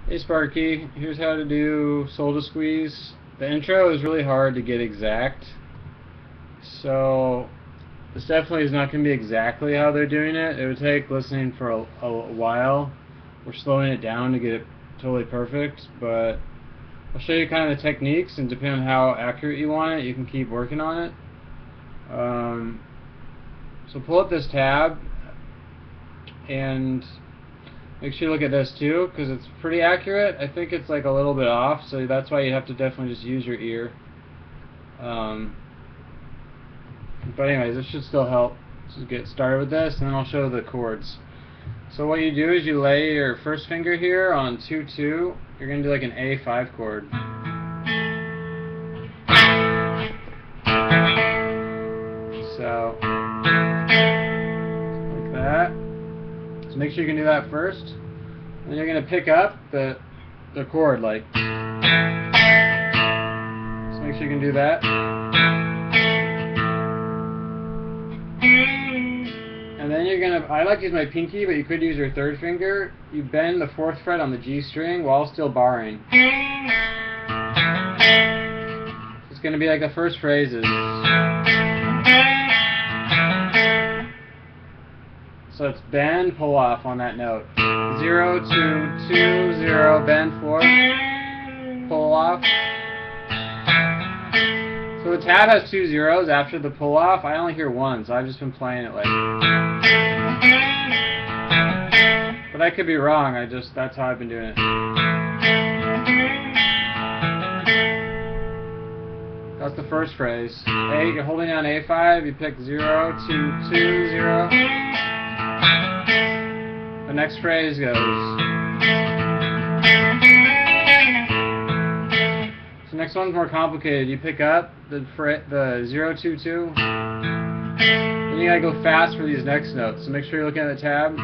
Hey Sparky, here's how to do soul to squeeze. The intro is really hard to get exact, so this definitely is not going to be exactly how they're doing it. It would take listening for a while. We're slowing it down to get it totally perfect, but I'll show you kind of the techniques, and depending on how accurate you want it, you can keep working on it. So pull up this tab and make sure you look at this too, because it's pretty accurate. I think it's like a little bit off, so that's why you have to definitely just use your ear. But anyways, this should still help. So get started with this, and then I'll show the chords. So what you do is you lay your first finger here on 2-2. You're going to do like an A5 chord. So like that. So make sure you can do that first. And then you're going to pick up the chord like. So make sure you can do that. And then you're going to, I like to use my pinky, but you could use your third finger. You bend the 4th fret on the G string while still barring. It's going to be like the first phrases. So it's bend, pull off on that note. 0, 2, 2, 0, bend, 4, pull off. So the tab has 2 zeros after the pull off. I only hear 1, so I've just been playing it like. But I could be wrong. That's how I've been doing it. That's the first phrase. A, you're holding down A5. You pick 0, 2, 2, 0. The next phrase goes. So next one's more complicated. You pick up the 0, 2, 2. Then you gotta go fast for these next notes. So make sure you're looking at the tab.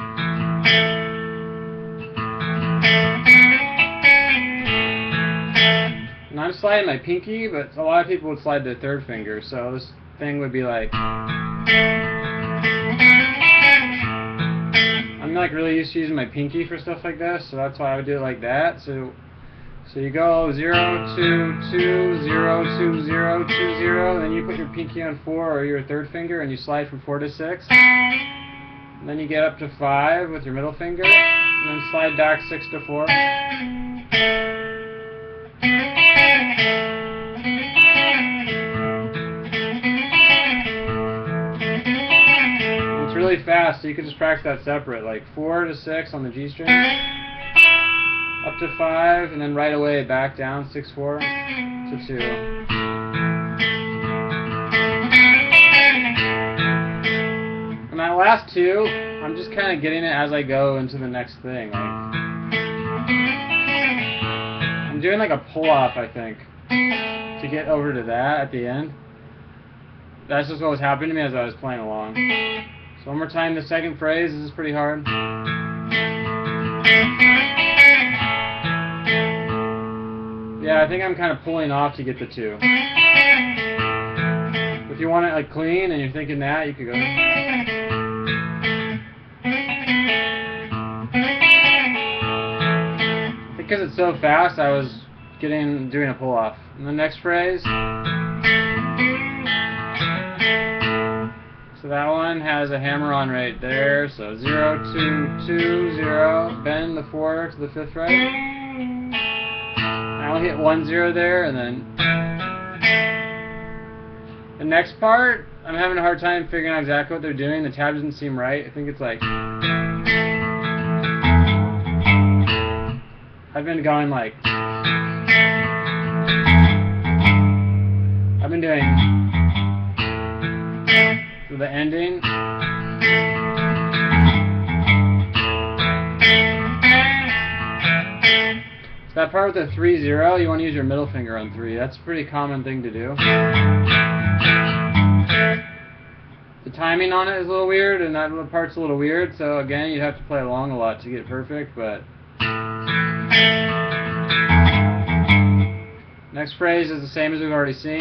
And I'm sliding my pinky, but a lot of people would slide their third finger. So this thing would be like. I'm like really used to using my pinky for stuff like this, so that's why I would do it like that. So you go 0, 2, 2, 0, 2, 0, 2, 0, then you put your pinky on 4 or your third finger and you slide from 4 to 6. And then you get up to 5 with your middle finger, and then slide back 6 to 4. It's really fast, so you can just practice that separate, like 4 to 6 on the G string. Up to 5, and then right away back down 6, 4 to 2. And that last 2, I'm just kind of getting it as I go into the next thing. Like, I'm doing like a pull off, I think, to get over to that at the end. That's just what was happening to me as I was playing along. So one more time, the second phrase. This is pretty hard. Yeah, I think I'm kind of pulling off to get the 2. If you want it like clean and you're thinking that, you could go. Because it's so fast, I was doing a pull off. And the next phrase. So that one has a hammer on right there. So 0, 2, 2, 0. Bend the 4 to the 5th fret. I only hit 1, 0 there, and then the next part, I'm having a hard time figuring out exactly what they're doing. The tab doesn't seem right. I think it's like I've been going like I've been doing so the ending. That part with the 3, 0, you want to use your middle finger on 3. That's a pretty common thing to do. The timing on it is a little weird, and that little part's a little weird, so again, you have to play along a lot to get it perfect, but next phrase is the same as we've already seen.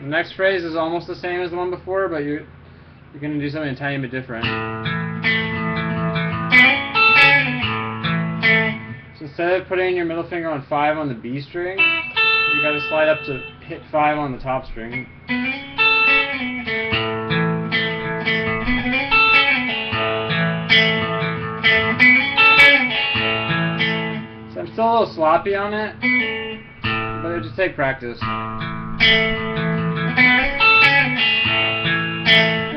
The next phrase is almost the same as the one before, but you're going to do something a tiny bit different. instead of putting your middle finger on 5 on the B string, you gotta slide up to hit 5 on the top string. So I'm still a little sloppy on it, but it'll just take practice. And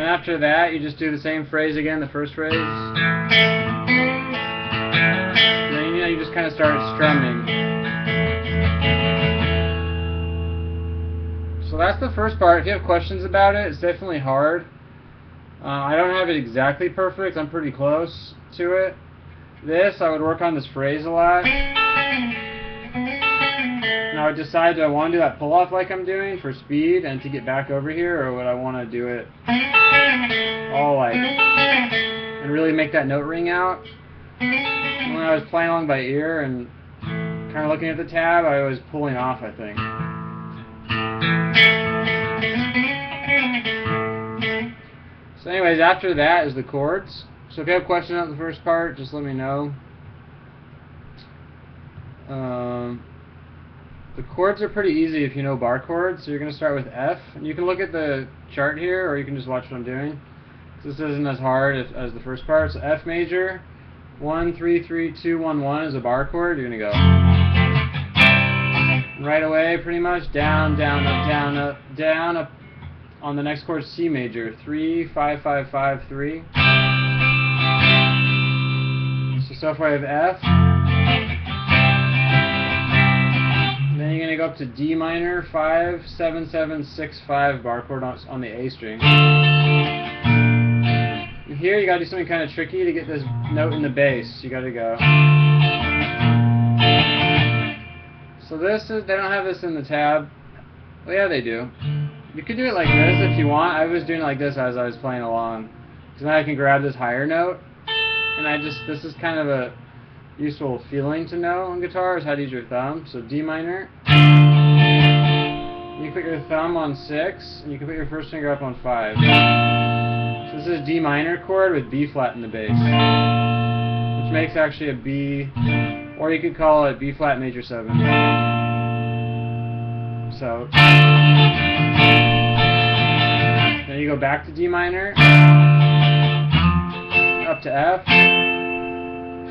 after that, you just do the same phrase again, the first phrase. Then you just kind of start strumming. So that's the first part. If you have questions about it, it's definitely hard. I don't have it exactly perfect. I'm pretty close to it. This, I would work on this phrase a lot. And I would decide, do I want to do that pull-off like I'm doing for speed and to get back over here, or would I want to do it all like, and really make that note ring out? When I was playing along by ear and kind of looking at the tab, I was pulling off, I think. So anyways, after that is the chords. So if you have questions on the first part, just let me know. The chords are pretty easy if you know bar chords. So you're going to start with F. And you can look at the chart here, or you can just watch what I'm doing. This isn't as hard as the first part. So F major, 1, 3, 3, 2, 1, 1 is a bar chord. You're going to go. And right away, pretty much, down, down, up, down, up, down, up. On the next chord, C major, 3, 5, 5, 5, 3. So far I have F. Then you're going to go up to D minor, 5, 7, 7, 6, 5 bar chord on the A string. And here you got to do something kind of tricky to get this note in the bass. You got to go. So this is, they don't have this in the tab. Well, yeah, they do. You could do it like this if you want. I was doing it like this as I was playing along. So now I can grab this higher note. And this is kind of a useful feeling to know on guitar, is how to use your thumb. So D minor. You put your thumb on 6, and you can put your first finger up on 5. So this is D minor chord with B flat in the bass. Which makes actually a B, or you could call it B flat major 7. So then you go back to D minor, up to F.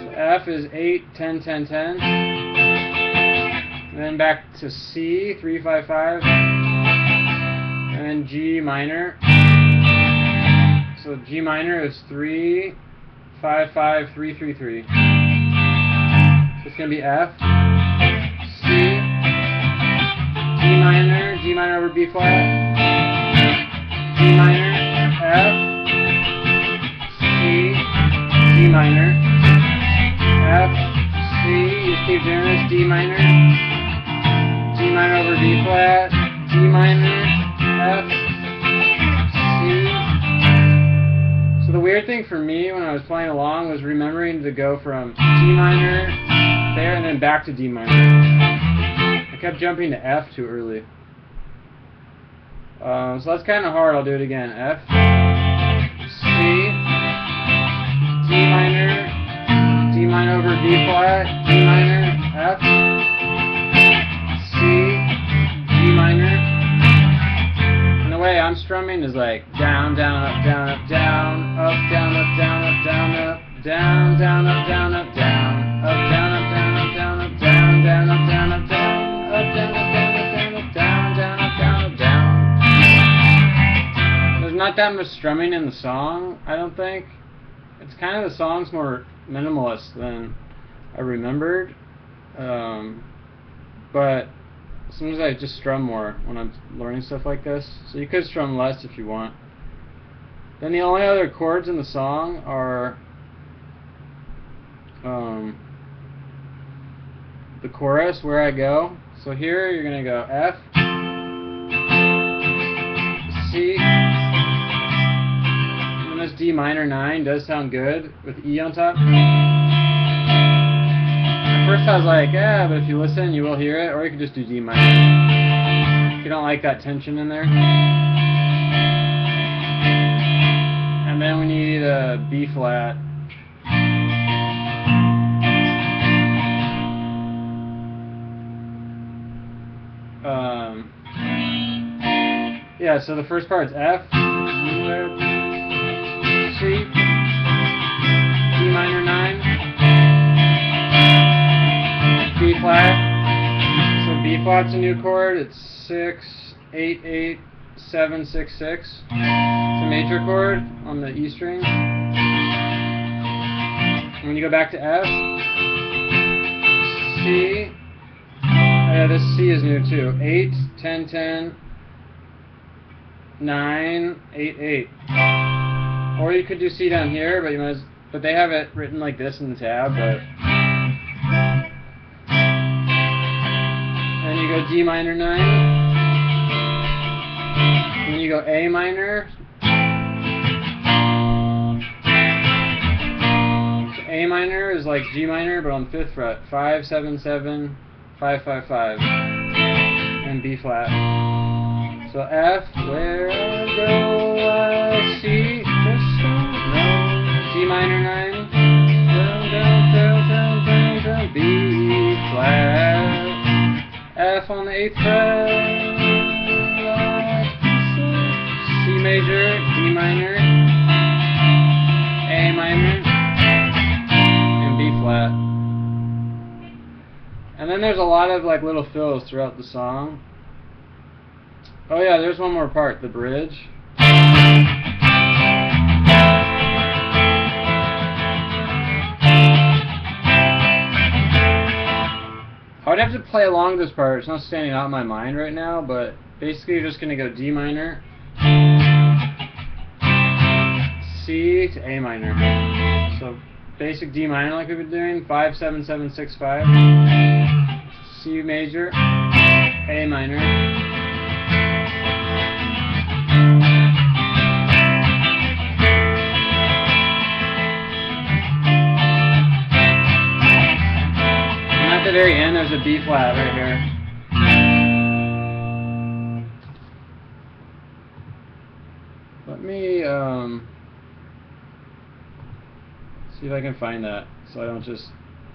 So F is 8, 10, 10, 10. And then back to C, 3, 5, 5. And then G minor. So G minor is 3, 5, 5, 3, 3, 3. So it's going to be F, C, D minor over B flat, D minor, F, C, D minor, F, C, you just keep doing this, D minor over B flat, D minor, F, C. So the weird thing for me when I was playing along was remembering to go from D minor there and then back to D minor. I kept jumping to F too early. So that's kind of hard. I'll do it again. F, C, D minor over B flat, D minor, F, C, D minor. And the way I'm strumming is like down, down, up, down, up, down, up, down, up, down, up, down, up, down, down, up, down, up, down, up, down, up, down, up, down, up, down, down, up, down, up, down, up, down, up, down, up, down, up, down, down, up, down, up, down. There's not that much strumming in the song, I don't think. It's kind of, the song's more minimalist than I remembered. But sometimes I just strum more when I'm learning stuff like this. So you could strum less if you want. Then the only other chords in the song are the chorus, Where I Go. So here you're going to go F, C, and this D minor 9 does sound good with E on top. At first I was like, yeah, but if you listen you will hear it, or you could just do D minor if you don't like that tension in there. And then we need a B flat. Yeah, so the first part is F, C, D minor 9, B flat. So B flat's a new chord. It's 6, 8, 8, 7, 6, 6. It's a major chord on the E string. And when you go back to F, C, yeah, this C is new too. 8, 10, 10, 9, 8, 8. Or you could do C down here, but they have it written like this in the tab, but then you go D minor 9. Then you go A minor. So A minor is like G minor, but on 5th fret. 5, 7, 7, 5, 5, 5. And B flat. So F, where I go, I see the sun. No. D minor 9. Down, down, down, down, down, down. B flat. F on the 8th fret. C major, D minor, A minor, and B flat. And then there's a lot of like little fills throughout the song. Oh yeah, there's one more part, the bridge. I would have to play along this part. It's not standing out in my mind right now, but basically you're just going to go D minor, C to A minor. So basic D minor like we've been doing, 5, 7, 7, 6, 5. C major, A minor. And at the very end there's a B flat right here. Let me see if I can find that so I don't just,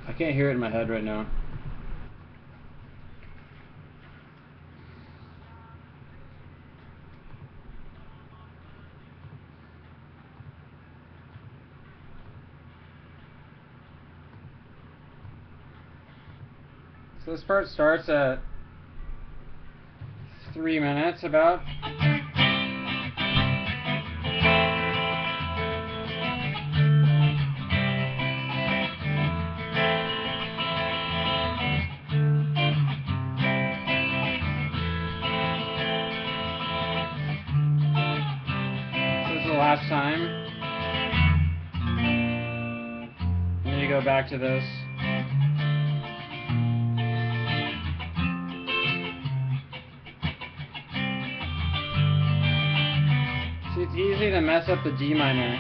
I can't hear it in my head right now. So this part starts at 3 minutes about. Last time, and then you go back to this. See, it's easy to mess up the D minor.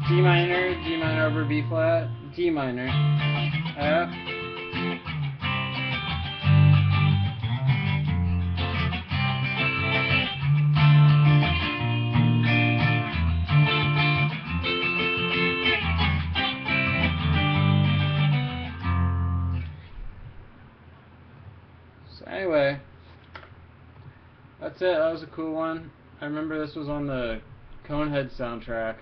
D minor over B flat, D minor, F, anyway, that's it. That was a cool one. I remember this was on the Conehead soundtrack,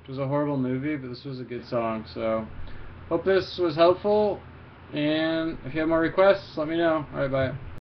which was a horrible movie, but this was a good song. So, hope this was helpful, and if you have more requests, let me know. Alright, bye.